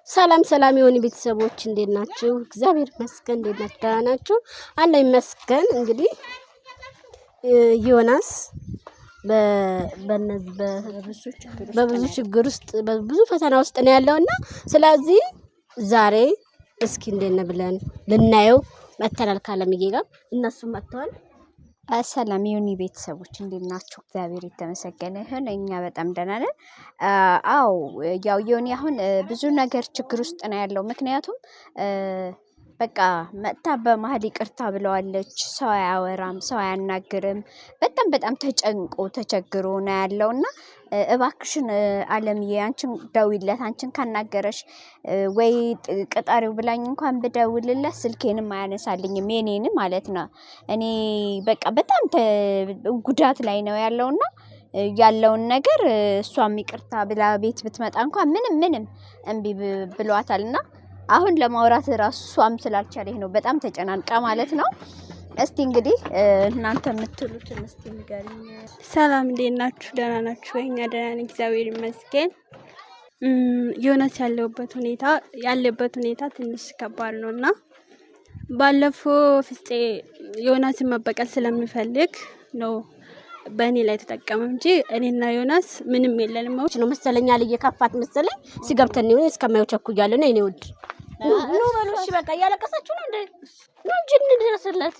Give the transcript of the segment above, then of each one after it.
ሰላም ሰላም የሆኑ ቤተሰቦች እንዴት ናችሁ? እግዚአብሔር ይመስገን። እንዴት ናችሁ? ደህና ናችሁ? አለ ይመስገን። እንግዲህ ዮናስ በብዙ ችግር ውስጥ በብዙ ፈተና ውስጥ ነው ያለውና ስለዚህ ዛሬ እስኪ እንዴት ነው ብለን ልናየው መተናል ካለምዬ ጋር እነሱ መጥተዋል። ሰላም የሆኑ ቤተሰቦች እንዴት ናችሁ? እግዚአብሔር የተመሰገነ ይሁን እኛ በጣም ደህና ነን። አው ያው ዮኒ አሁን ብዙ ነገር ችግር ውስጥ ነው ያለው። ምክንያቱም በቃ መጣ በመሀል ይቅርታ ብለዋለች። ሰው አያወራም፣ ሰው አያናግርም። በጣም ተጨንቆ ተቸግሮ ነው ያለውና እባክሽን አለምዬ አንቺን ደውይለት፣ አንቺን ካናገረሽ ወይ ቅጣሪው ብላኝ እንኳን ብደውልለት ስልኬንም አያነሳልኝም የኔን ማለት ነው። እኔ በቃ በጣም ጉዳት ላይ ነው ያለውና ያለውን ነገር እሷም ይቅርታ ብላ ቤት ብትመጣ እንኳን ምንም እንቢ ብሏታልና አሁን ለማውራት ራሷም ስላልቻለኝ ነው በጣም ተጨናንቃ ማለት ነው። እስቲ እንግዲህ እናንተ የምትሉትን እስቲ ንገሪኝ። ሰላም እንዴት ናችሁ? ደህና ናችሁ? እኛ ደህና ነን እግዚአብሔር ይመስገን። ዮናስ ያለበት ሁኔታ ትንሽ ከባድ ነውና ባለፈው ፍፄ ዮናስን መበቀል ስለሚፈልግ ነው በእኔ ላይ ተጠቀመ እንጂ እኔና ዮናስ ምንም የለንም ነው መሰለኝ። እየከፋት መሰለኝ ሲገብተን ነው እስከማይው ቸኩያለሁ ነው እኔ ውድ ነው በሉሽ በቃ ያለቀሳችሁ ነው እንዴ? ነው እንጂ እንድረስለት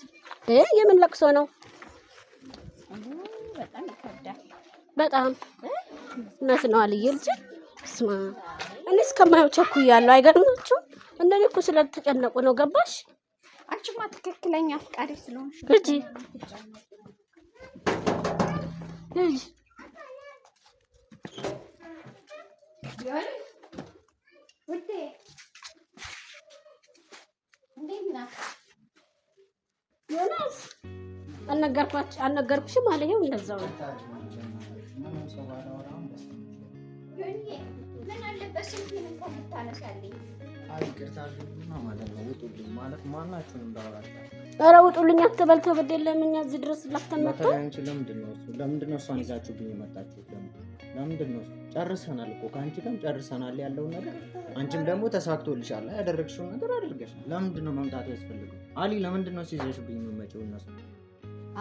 የምን ለቅሶ ነው? በጣም ይከብዳል። በጣም እውነት ነው አልዬ ልጅ ስማ እኔ እስከማይው ቸኩያለሁ። አይገርማችሁ እንደኔ እኮ ስለተጨነቁ ነው ገባሽ? አንቺማ ትክክለኛ አፍቃሪ ስለሆንሽ እጂ ውዴ እንዴት ነህ? ዮናስ አልነገርኩሽም አለ። ይኸው እንደዛው ነው። ምን አለበት ስልኬን እንኳን ብታነሳልኝ? ይቅርታ አድርጉልኝ ማለት ነው። ውጡልኝ ማለት ማናችሁንም እንዳወራችሁ። ኧረ ውጡልኝ አትበል ተበደለም እኛ እዚህ ድረስ ላተመጣ አንቺ ለምንድን ነው እሷን ይዛችሁብኝ የመጣችሁት? ለምንድን ነው? ጨርሰናል እኮ ከአንቺ ጋርም ጨርሰናል ያለውን ነገር። አንቺም ደግሞ ተሳክቶልሻል፣ ያደረግሽውን ነገር አድርገሻል። ለምንድን ነው መምጣት ያስፈልገው? አሊ ለምንድን ነው ሲይዘሽብኝ የምትመጪው? እነሱ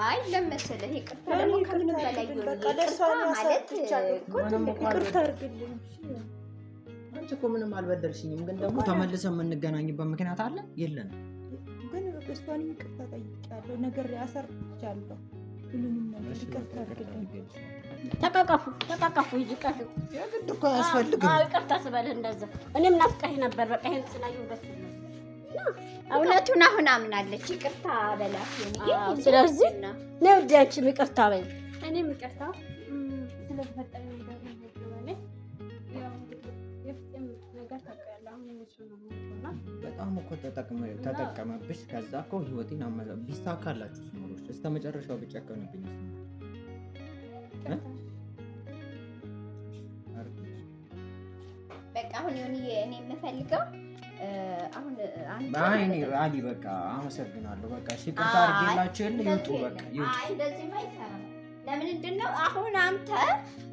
አይ ለምሳሌ ይቅርታ ደግሞ ከምንም በላይ ማለት ይቅርታ አድርግልኝ። አንቺ እኮ ምንም አልበደልሽኝም፣ ግን ደግሞ ተመልሰን የምንገናኝበት ምክንያት አለ የለንም? ግን እሷን ይቅርታ ጠይቄያለሁ፣ ነገር አሰርቻለሁ። ሁሉንም ነገር ይቅርታ አድርግልኝ። ተቃቀፉ ይቀፍ የግድ እኮ አያስፈልግም። ይቅርታ ስበልህ እንደዛ እኔም ናፍቀህ ነበር። በቃ ይሄን ስላየሁ ደስ ይላል። እውነቱን አሁን አምናለች። ይቅርታ በላት ነው። ስለዚህ ነው ወዲያችን ይቅርታ በይ። እኔም ይቅርታ ስለተፈጠረ ነገር ነው ማለት ያው የፍጥም ነገር ታውቃለህ። አሁን እሱና በጣም እኮ ተጠቀመብሽ። ከዛ እኮ ህይወቴን ቢሳካላችሁ ኖሮሽ እስከመጨረሻው ብጨከኑብኝ በቃ አሁን እኔ የምፈልገው አሁን አንተ አሊ በቃ አመሰግናለሁ። በቃ ይቅርታ አድርጌላችሁ ይውጡ። በቃ ይውጡ። አይ እንደዚህ አይሰራም። ለምንድን ነው አሁን አንተ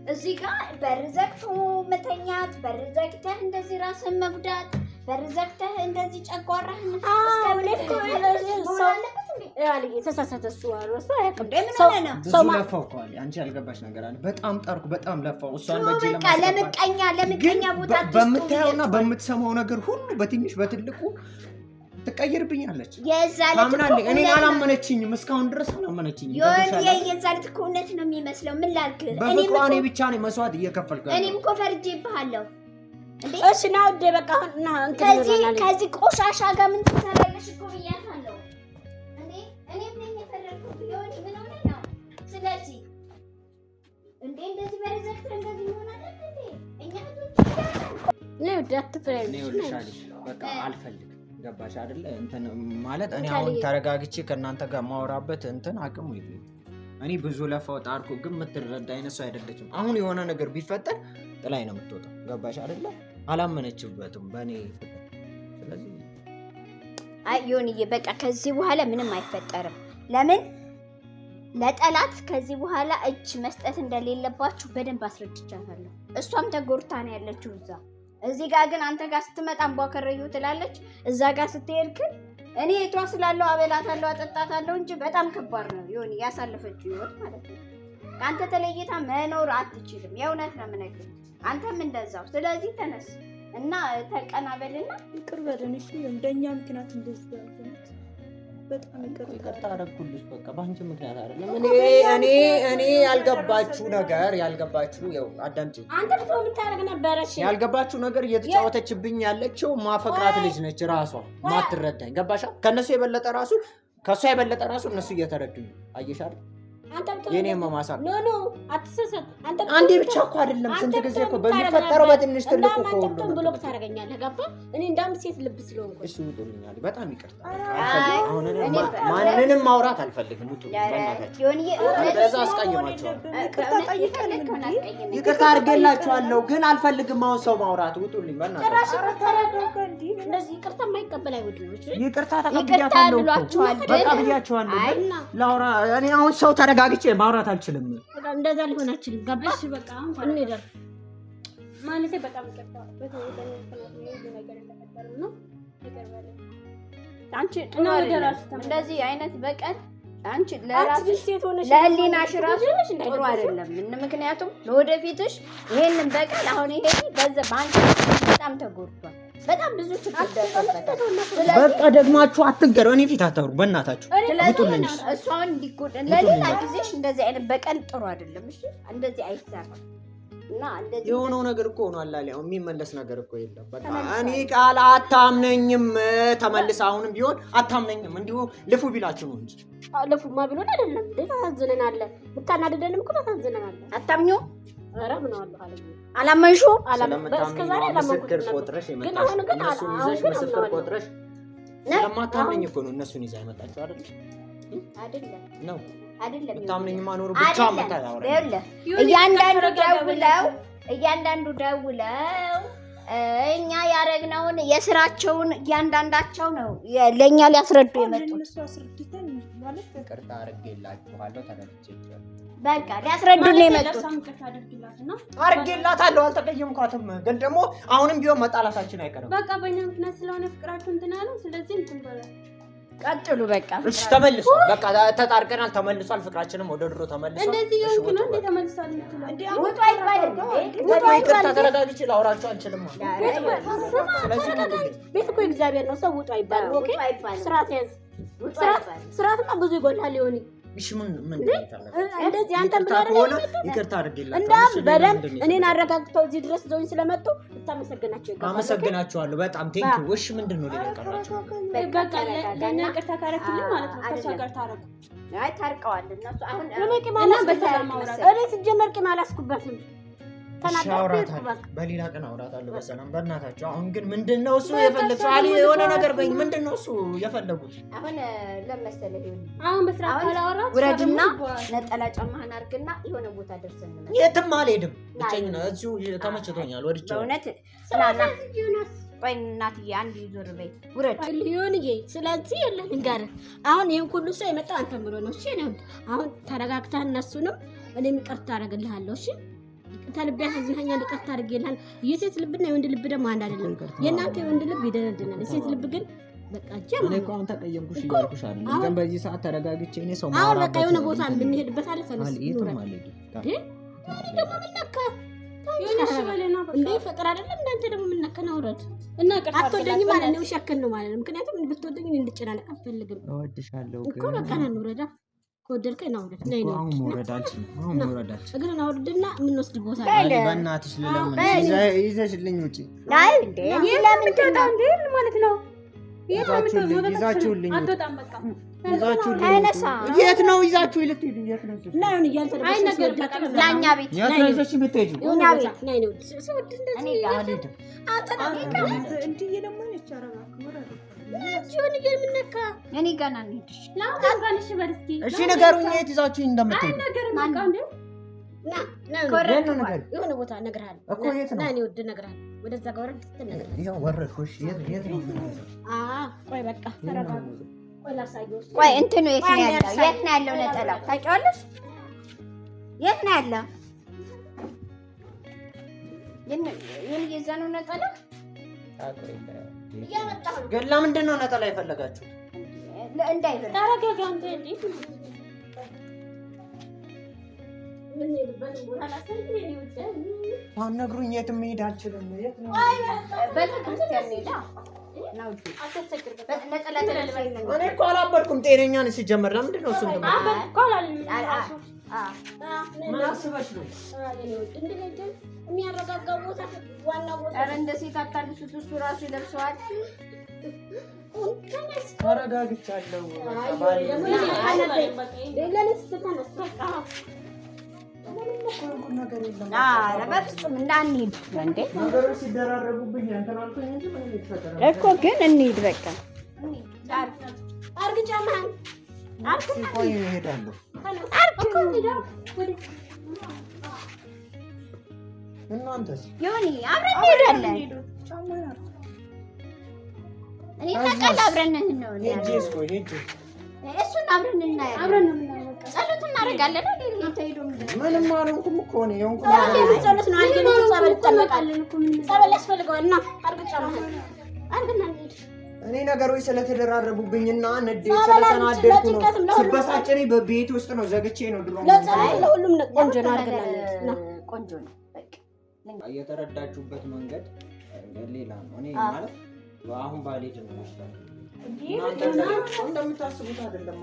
እዚህ ጋር በር ዘግቶ መተኛት፣ በር ዘግተህ እንደዚህ ራስን መጉዳት፣ በር ዘግተህ እንደዚህ ጨጓራህን ሰው ለፋው እኮ አለ። አንቺ ያልገባሽ ነገር አለ። በጣም ጠርኩ፣ በጣም ለፋው። እሷን በእጄ ለምቀኛ ቦታ በምታየውና በምትሰማው ነገር ሁሉ በትንሽ በትልቁ ትቀየርብኛለች። ታምናለች። እኔን አላመነችኝም፣ እስካሁን ድረስ አላመነችኝም። የዛልት እኮ እውነት ነው የሚመስለው። ምን ላድርግ? እኔ ብቻ ነኝ መስዋዕት እየከፈልኩ ያለው። እኔም እኮ ፈርጄብሃለሁ። እሺ ና ወደ በቃ ና እንት ከዚህ ቆሻሻ ጋር ምን ትሰራለሽ እኮ ብያታለሁ። እኔ ምን የፈለኩት ቢሆን ምን ሆነ ነው? ስለዚህ እንደዚህ በረዘክት እንደዚህ ይሆናል እንዴ? እኛ ልጅ ነው ዳት ፍሬንድ ነው ልሻለሽ። በቃ አልፈልግም። ገባሽ አይደለ? እንትን ማለት እኔ አሁን ተረጋግቼ ከእናንተ ጋር ማወራበት እንትን አቅሙ የለኝም። እኔ ብዙ ለፋው ጣርኩ፣ ግን የምትረዳ አይነት ሰው አይደለችም። አሁን የሆነ ነገር ቢፈጠር ጥላኝ ነው የምትወጣው። ገባሽ አይደለ? አላመነችበትም በእኔ ፍቅር። ስለዚህ አይ ዮኒዬ በቃ ከዚህ በኋላ ምንም አይፈጠርም። ለምን ለጠላት ከዚህ በኋላ እጅ መስጠት እንደሌለባችሁ በደንብ አስረድቻታለሁ። እሷም ተጎርታ ነው ያለችው እዛ። እዚህ ጋር ግን አንተ ጋር ስትመጣ አንቧከረዩ ትላለች። እዛ ጋር ስትሄድ ግን እኔ እቷ ስላለው አበላታለሁ አጠጣታለሁ እንጂ በጣም ከባድ ነው ዮኒ ያሳለፈችው ህይወት ማለት ነው። ከአንተ ተለይታ መኖር አትችልም። የእውነት ነው የምነግርህ። አንተም እንደዛው። ስለዚህ ተነስ እና ተቀናበልና ይቅር በለን እሺ። እንደኛ ምክንያት እንደዚህ ያልኩት በጣም ይቅርታ አደረኩልሽ። በቃ በአንቺ ምክንያት አይደለም። እኔ ያልገባችሁ ነገር ያው አዳምጪኝ። አንተ ብትሆን የምታደርግ ነበረሽ። ያልገባችሁ ነገር እየተጫወተችብኝ ያለችው ማፈቅራት ልጅ ነች ራሷ ማትረዳኝ። ገባሻ? ከነሱ የበለጠ ከሷ የበለጠ ራሱ እነሱ እየተረዱኝ ነው። አየሽ አይደል? የኔ መማሳቅ ኖ አትሰሰት። አንዴ ብቻ እኮ አይደለም ስንት ጊዜ እኮ በሚፈጠረው በትንሽ ትልቁ እኮ ሁሉ ብሎክ ታደርገኛለህ። ገባ? እኔ እንዳም ሴት ልብ ስለሆንኩ እሺ ውጡልኛል። በጣም ይቅርታ። አሁን ማንንም ማውራት አልፈልግም። ውጡ በእናታችሁ። ከዛ አስቀይማችኋለሁ። ይቅርታ አድርጌላችኋለሁ፣ ግን አልፈልግም አሁን ሰው ማውራት። ውጡልኝ በእናታችሁ። እንደዚህ ይቅርታ የማይቀበል አይወድም። ይቅርታ ተቀብያለሁ እኮ በቃ ብያችኋለሁ። ላውራ እኔ አሁን ሰው ተረጋግቼ ማውራት አልችልም። እንደዛ ሊሆን አይችልም። ገባሽ? በቃ አሁን እንሄዳለን ማለት በጣም ይቅርታ። በተወሰነ ነገር ተፈጠረ ነው። ይቀርባል። አንቺ ነው ደራስ እንደዚህ አይነት በቀል አንቺ ለራስሽ ለህሊናሽ ራሱ ጥሩ አይደለም። ምክንያቱም ለወደፊትሽ ይሄንን በቀል አሁን ይሄ በአንቺ በጣም ተጎድቷል። በጣም ብዙ ችግር ደርሶበታል። በቃ ደግማችሁ አትገሩ። እኔ ፊት አታውሩ በእናታችሁ። ውጡልኝ። እሷን እንዲጎድ ለሌላ ጊዜሽ እንደዚህ አይነት በቀል ጥሩ አይደለም። እሺ እንደዚህ አይሰራም። እና እንደዚህ የሆነው ነገር እኮ ሆኗል። አሁን የሚመለስ ነገር እኮ የለም። በቃ እኔ ቃል አታምነኝም። ተመልስ አሁንም ቢሆን አታምነኝም። እንዲሁ ልፉ ቢላችሁ ነው እንጂ ልፉማ ቢሎን አይደለም። ታሳዝነናል። ብታናደደንም እኮ ታሳዝነናል። አታምኙ። ኧረ ምን አለ አላመንሹ እስከዛሬ ምስክር ቆጥረሽ የመጣሽ እነሱን ይዘሽ ምስክር ቆጥረሽ ስለማታምነኝ እኮ ነው እነሱን ይዛ የመጣችው አይደል? ነው አይደለም። ብታምነኝ ማኖሩ ብቻ መታያወራ እያንዳንዱ ደውለው እኛ ያረግነውን የስራቸውን እያንዳንዳቸው ነው ለኛ ሊያስረዱ የመጡት። ይቅርታ አድርጌላችኋለሁ። ተረድቼሻለሁ። በቃ ሊያስረዱን ነው የመጡት። አድርጌላታለሁ። አልተቀየምኳትም፣ ግን ደግሞ አሁንም ቢሆን መጣላታችን አይቀርም። በቃ በእኛ ምክንያት ስለሆነ ፍቅራችሁ እንትን አለ። ስለዚህ እንትን በለ ቀጥሉ። በቃ እሺ፣ ተመልሷል። በቃ ተጣርቀናል፣ ተመልሷል። ፍቅራችንም ወደ ድሮ ተመልሷል። እንደዚህ የሆንኩ ነው እንዴ? ተመልሷል እንዴ? ውጡ አይባልም። ይቅርታ ተረጋግቼ ላውራችሁ አልችልም። ስለዚህ ቤት እኮ እግዚአብሔር ነው። ሰው ውጡ አይባልም። ኦኬ፣ ስርዓት ያዝ። ስርዓትማ ብዙ ይጎላል። ይሆን እሺ ምን እንደዚህ አንተም ብለህ ይቅርታ አድርጌላችሁ እንዳም በደንብ እኔን አረጋግተው እዚህ ድረስ ዘውኝ ስለመጡ ልታመሰግናቸው ይገባል። አመሰግናችኋለሁ በጣም ቴንኪው። እሺ ምንድነው ሌላ ቀራችሁ? በቃ ለኛ ይቅርታ ካረክልኝ ማለት ነው ከሷ ጋር ታረቁ። አይ ታርቀዋል እነሱ። አሁን እና በሰላም አውራት። እኔ ሲጀመር ቂም አላስኩበትም። በሌላ ቀን አውራታለሁ በሰላም በእናታችሁ። አሁን ግን ምንድነው እሱ የፈለጉት? አሊ የሆነ ነገር በኝ። ምንድነው እሱ የፈለጉት? አሁን ለመሰለህ ይሁን አሁን በስርዓት ካላወራት ውረድና ነጠላ ጫማህን አድርግና የሆነ ቦታ ደርሰን ነው። የትም አልሄድም። ብቻዬን እዚሁ ተመችቶኛል። ወድጄው እውነት ስላና ቆይ እናትዬ አንድ ይዞር በይ ውረድ ሊሆንዬ። ስለዚህ የለን እንጋር አሁን ይሄን ሁሉ ሰው የመጣው አንተም ብሎ ነው። እሺ ነው አሁን ተረጋግተህ እነሱንም እኔም ይቅርታ አደርግልሃለሁ። እሺ ተልብ ያሳዝነኛል። ይቅርታ አድርጌልሃል። የሴት ልብና የወንድ ልብ ደግሞ አንድ አይደለም። የእናንተ የወንድ ልብ ይደነድናል፣ የሴት ልብ ግን በቃ ጀማ እኔ እኮ አሁን ተቀየምኩሽ እያልኩሽ አይደል? ግን በዚህ ሰዓት ተረጋግቼ እኔ ሰው ማውራት አሁን በቃ የሆነ ቦታ የምንሄድበት አለ። ፈለስ ይሄ ማለት ደግሞ ምንነካ እንዴ ፍቅር አይደለም እንዳንተ ደግሞ ምንነካ ነው? አውራት እና ቅርታ አትወደኝ ማለት ነው። ሸከን ነው ማለት ነው። ምክንያቱም ብትወደኝ እንድጨናነቅ አልፈልግም እወድሻለሁ እኮ በቃ ነው። ውረዳ ከወደድከኝ ነው ውረድ። ነይ ነው አሁን መውረድ አልችልም። አሁን መውረድ አልችልም። እግርን አውርድና የምንወስድ ቦታ አለ። በእናትሽ ልለምን ይዘሽልኝ ውጪ። አይ እንዴ ለምን ትወጣ እንዴ ማለት ነው? ይዛችሁልኝ አትወጣም በቃ ይዛችሁልኝ። አይነሳ የት ነው ይዛችሁ ልትሄዱ? የት ነው? እና አሁን እያንተ አይ ነገር በቃ ላኛ ቤት የት ነው ይዘሽ ብትሄጂ? እኛ ቤት ነይ ነው እኔ ጋር አልሄድም። አንተ ነው እንዴ የለመነች አረጋ ጆን የምነካ እኔ ገና እንሂድሽ ላውጣንሽ በርስቲ እሺ ንገሩኝ የት ይዛችሁኝ እንደምትሄዱ ነገር ማን እንዴ ና የሆነ ቦታ እነግርሃለሁ እኮ የት ነው ና እኔ ወደ እነግርሃለሁ ወደዛ ጋር ወረድ ስትነግርሃለሁ ይሄው ወረድኩሽ የት ነው ቆይ በቃ ተረጋጋ ቆይ ላሳየው ቆይ እንትኑ የት ነው ያለው ነጠላው ታውቂዋለሽ የት ነው ያለው የዛነው ነጠላ ግን ለምንድን ነው ነጠላ የፈለጋችሁ እንዳይበል ተረጋጋ እንዴ ምን ይልበል ቦታ ላሳየው እኔ ወደ ሳትነግሩኝ የትም መሄድ አልችልም የት ነው ቤተክርስቲያን ሄዳ ነው ነጠላ ተለልበል እኔ እኮ አላበድኩም ጤነኛ ነኝ ሲጀመር ለምንድን ነው እሱን ምን አስበሽ ነው የሚያረጋጋው ቦታ ዋና ቦታ ኧረ እንደ ሴት አታልሱት እሱ ራሱ ይለብሰዋል ተረጋግቻለሁ በፍጹም እንዳንሄድ እንዴ ነገሮች ሲደራረጉብኝ እንትን አልኩኝ እንጂ ምንም የተፈጠረ እኮ ግን እንሂድ በቃ አርግ ጫማህን ቆይ እሄዳለሁ እናንተስ ዮኒ አብረን እንሄዳለን እኔ ታውቃለህ አብረን ነው ሄጄስ ቆይ ሄጄ እሱን አብረን እናያለን አብረን ነው የምናየው ጸሎት እናደርጋለን አይደል እንተይዶ ምንም አልሆንኩም እኮ ነው የሆንኩ ጸሎት ነው አንዴ ነው ጸበል ተጠመቃለን እኮ ጸበል ያስፈልገዋል እና አርግ ጫማህን አርግና እንሂድ እኔ ነገሮች ስለተደራረቡብኝና ንዴት ስለተናደድኩ ነው ስበሳጭ እኔ በቤት ውስጥ ነው ዘግቼ ነው ድሮ ለሁሉም ቆንጆ ነው አርግና ቆንጆ ነው በቃ እየተረዳችሁበት መንገድ ሌላ ነው እኔ ማለት አሁን ባሌድ ነው ይችላል እንደምታስቡት አይደለም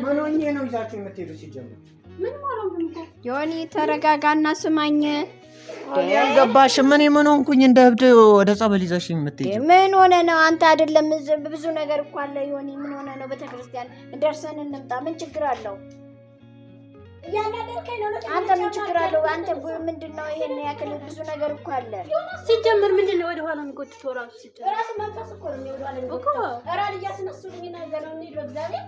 ምን ሆኜ ነው ይዛችሁ የምትሄዱ ሲጀምር ምን ማለት ነው ዮኒ ተረጋጋና ስማኝ አልገባሽም እኔ ምን ሆንኩኝ እንደ እብድ ወደ ጸበል ይዘሽኝ የምትሄጂው ምን ሆነ ነው አንተ አይደለም ብዙ ነገር እኮ አለ ዮኒ ምን ሆነ ነው ቤተክርስቲያን ደርሰን እንምጣ ምን ችግር አለው ያናደርከኝ ነው አንተ ምን ችግር አለው አንተ ምንድነው ይሄን ያክል ብዙ ነገር እኮ አለ ሲጀምር ምንድነው ወደ ኋላ የሚጎትተው ራሱ ሲጀምር ራስ መንፈስ እኮ ነው ወደ ኋላ እኮ ራል ያስነሱልኝና ገናው ነው በእግዚአብሔር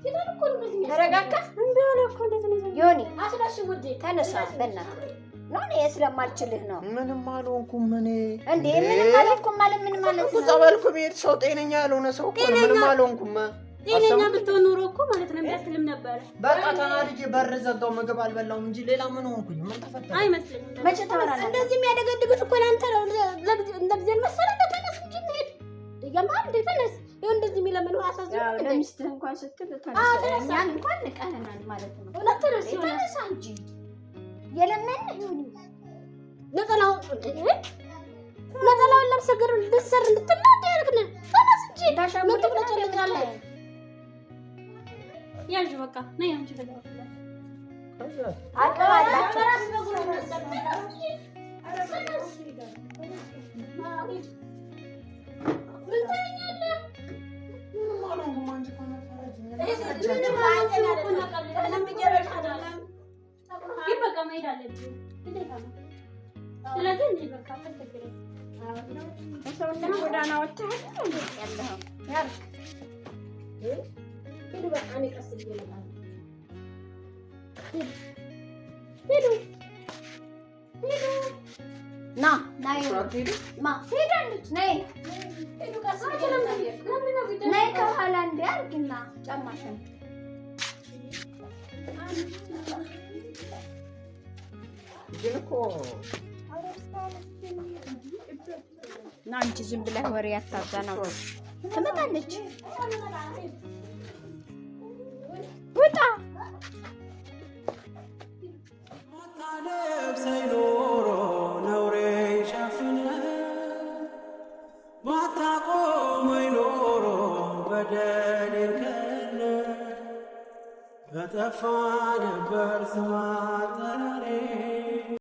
ሲባል እኮ ነው እንደዚህ ተረጋጋ እንደሆነ እኮ እንደዚህ ነው ዮኒ አስላሽ ውዴ ተነሳ በእናትህ ነው እኔ ስለማልችልህ ነው ምንም አልሆንኩም እኔ እንዴ ምንም አልሆንኩም ማለት ምን ማለት ነው ጸበልኩ ቤት ሰው ጤነኛ ያልሆነ ሰው እኮ ምንም አልሆንኩም ጤነኛ ብትሆን ኖሮ እኮ ማለት ነው የሚያስልም ነበር በቃ ተናድጄ በር ዘጋው ምግብ አልበላውም እንጂ ሌላ ምን ሆንኩኝ ምን ተፈጠረ አይመስልም መቼ ተወራለ እንደዚህ የሚያደገድጉት እኮ አንተ ነው እንደዚህ መሰለ እንደተነስ እንጂ እንሂድ ደጋማ እንደተነስ ይሁን እንደዚህ የሚለምን አሳዝነው ለሚስትህ እንኳን ስትል ተነሳ እኛን እንኳን ንቀህናል ማለት ነው ሁለት ተነስ ተነሳ እንጂ የለምን ይሁን ነጠላው ለብሰህ ግር ልትሰር እንድትናደ ያርግነ ተነስ እንጂ ምን ትብለጨልቃለህ ያዥ በቃ ነይ አንቺ በቃ አቀባላችሁ በቃ መሄድ አለብኝ ስለዚህ እንጂ በቃ ተስተግረኝ ሰውነት ጎዳና ወጥተህ ያለኸው ያርክ ሄዱ በቃ እኔ ቀስ ብዬ እመጣለሁ ሄዱ ና ማ ሄዳለች ነይ ሄዱ ቀስ ብዬ ነይ ከኋላ እንደ አርግና ጫማሽን ግን እኮ ና አንቺ ዝም ብለህ ወሬ አታዛናው ትመጣለች ውጣ ሳይኖሮ ነውሬ ሸፍነ ባታቆመኝ ኖሮ በደሌን ከነ በጠፋ ነበር ስማ ጠረሬ